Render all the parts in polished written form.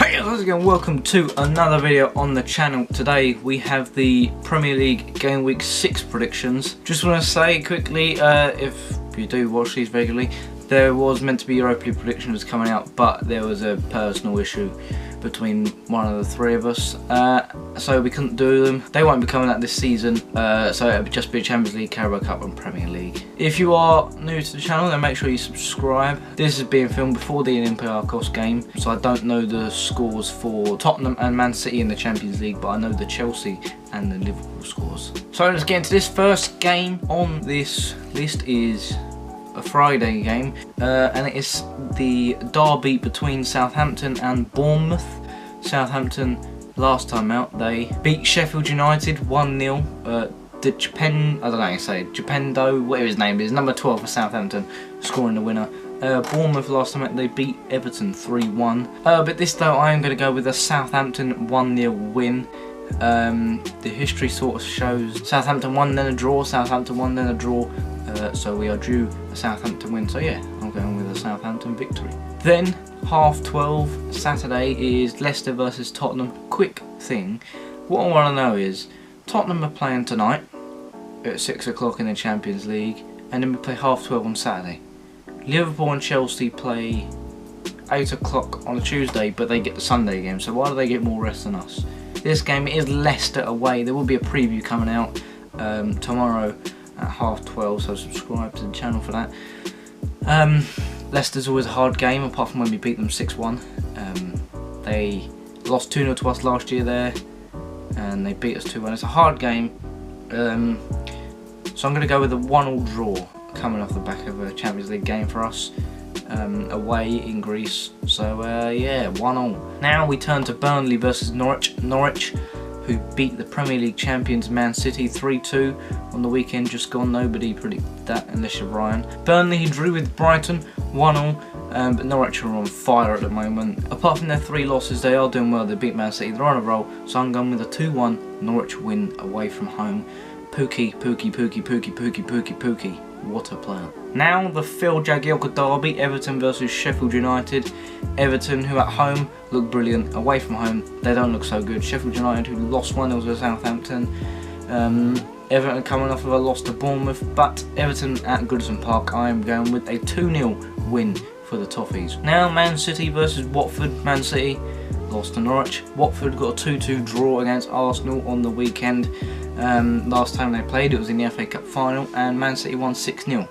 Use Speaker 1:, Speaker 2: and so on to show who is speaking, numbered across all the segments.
Speaker 1: Hey, how's it going? Welcome to another video on the channel. Today we have the Premier League Game Week 6 predictions. Just want to say quickly, if you do watch these regularly, there was meant to be Europa League predictions coming out, but there was a personal issue between one of the three of us, so we couldn't do them. They won't be coming out this season, so it'll just be Champions League, Carabao Cup and Premier League. If you are new to the channel, then make sure you subscribe. This is being filmed before the Olympiacos game, so I don't know the scores for Tottenham and Man City in the Champions League, but I know the Chelsea and the Liverpool scores. So let's get into this. First game on this list is a Friday game, and it is the derby between Southampton and Bournemouth. Southampton, last time out, they beat Sheffield United 1-0. I don't know how you say it, Japendo, whatever his name is, number 12 for Southampton, scoring the winner. Bournemouth, last time out, they beat Everton 3-1. But this though, I am going to go with a Southampton 1-0 win. The history sort of shows Southampton 1 then a draw, Southampton 1 then a draw, so we are due a Southampton win. So yeah, I'm going with a Southampton victory. Then 12:30 Saturday is Leicester versus Tottenham. Quick thing, what I want to know is Tottenham are playing tonight at 6 o'clock in the Champions League, and then we play 12:30 on Saturday. Liverpool and Chelsea play 8 o'clock on a Tuesday, but they get the Sunday game, so why do they get more rest than us? This game is Leicester away. There will be a preview coming out tomorrow at 12:30, so subscribe to the channel for that. Leicester's always a hard game, apart from when we beat them 6-1. They lost 2-0 to us last year there, and they beat us 2-1. It's a hard game, so I'm going to go with a 1-1 draw coming off the back of a Champions League game for us. Away in Greece, so yeah, 1-1. Now we turn to Burnley versus Norwich, who beat the Premier League champions Man City 3-2 on the weekend just gone. Nobody predicted that unless you're Ryan. Burnley drew with Brighton 1-1, but Norwich are on fire at the moment. Apart from their 3 losses, they are doing well. They beat Man City, they're on a roll, so I'm going with a 2-1 Norwich win away from home. Pookie. What a player. Now the Phil Jagielka derby, Everton versus Sheffield United. Everton, who at home look brilliant, away from home they don't look so good. Sheffield United, who lost 1-0 to Southampton. Everton coming off of a loss to Bournemouth, but Everton at Goodison Park, I am going with a 2-0 win for the Toffees. Now Man City versus Watford. Man City lost to Norwich. Watford got a 2-2 draw against Arsenal on the weekend. Last time they played, it was in the FA Cup final, and Man City won 6-0.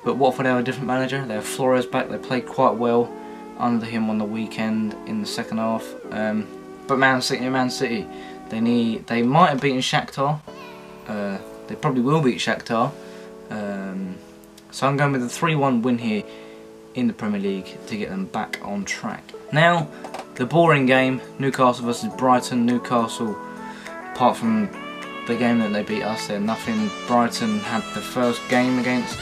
Speaker 1: But Watford have a different manager. They have Flores back. They played quite well under him on the weekend in the second half. But Man City, they might have beaten Shakhtar. They probably will beat Shakhtar. So I'm going with a 3-1 win here in the Premier League to get them back on track. Now the boring game, Newcastle versus Brighton. Newcastle, apart from the game that they beat us, they're nothing. Brighton had the first game against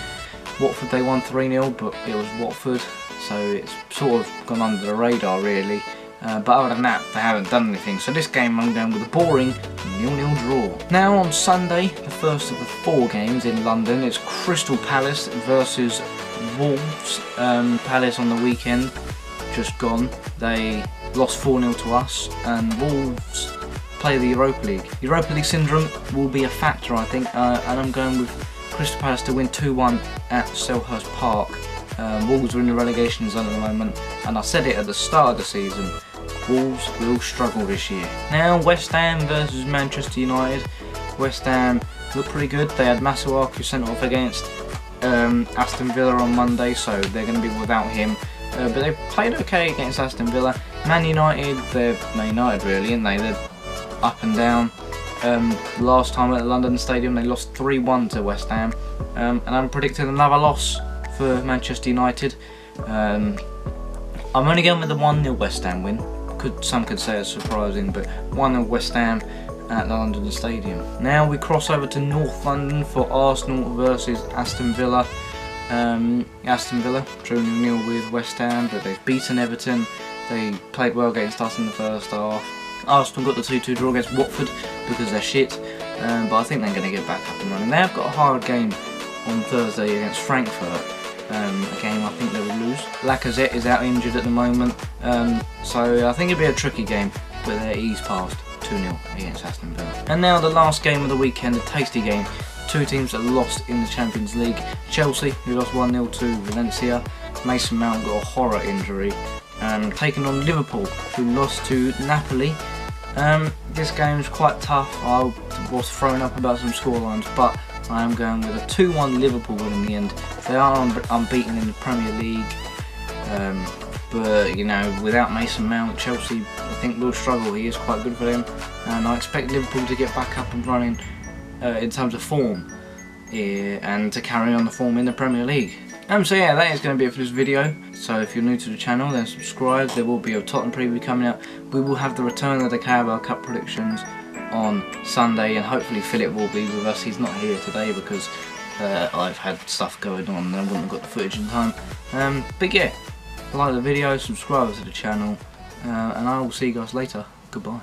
Speaker 1: Watford, they won 3-0, but it was Watford, so it's sort of gone under the radar really. But other than that, they haven't done anything. So this game I'm going with a boring 0-0 draw. Now on Sunday, the first of the 4 games in London, it's Crystal Palace versus Wolves. Palace on the weekend, just gone, they lost 4-0 to us, and Wolves play the Europa League. Europa League syndrome will be a factor, I think, and I'm going with Crystal Palace to win 2-1 at Selhurst Park. Wolves are in the relegation zone at the moment, and I said it at the start of the season, Wolves will struggle this year. Now West Ham versus Manchester United. West Ham look pretty good. They had Masuaku sent off against Aston Villa on Monday, so they're going to be without him. But they played okay against Aston Villa. Man United, they're Man United really, aren't they? They're up and down. Last time at the London Stadium they lost 3-1 to West Ham, and I'm predicting another loss for Manchester United. I'm only going with the 1-0 West Ham win. Some could say it's surprising, but 1-0 West Ham at the London Stadium. Now we cross over to North London for Arsenal versus Aston Villa. Aston Villa drew 0-0 with West Ham, but they've beaten Everton. They played well against us in the first half. Arsenal got the 2-2 draw against Watford because they're shit, but I think they're going to get back up and running. They have got a hard game on Thursday against Frankfurt, a game I think they would lose. Lacazette is out injured at the moment, so I think it'll be a tricky game, but they're eased past 2-0 against Aston Villa. And now the last game of the weekend, a tasty game. Two teams that lost in the Champions League. Chelsea, who lost 1-0 to Valencia. Mason Mount got a horror injury. Taking on Liverpool, who lost to Napoli. This game is quite tough. I was thrown up about some scorelines, but I am going with a 2-1 Liverpool win in the end. They are unbeaten in the Premier League, but you know, without Mason Mount, Chelsea I think will struggle. He is quite good for them, and I expect Liverpool to get back up and running in terms of form, and to carry on the form in the Premier League. So yeah, that is going to be it for this video. So if you're new to the channel, then subscribe. There will be a Tottenham preview coming out. We will have the return of the Carabao Cup predictions on Sunday, and hopefully Philip will be with us. He's not here today because I've had stuff going on and I wouldn't have got the footage in time. But yeah, like the video, subscribe to the channel, and I will see you guys later. Goodbye.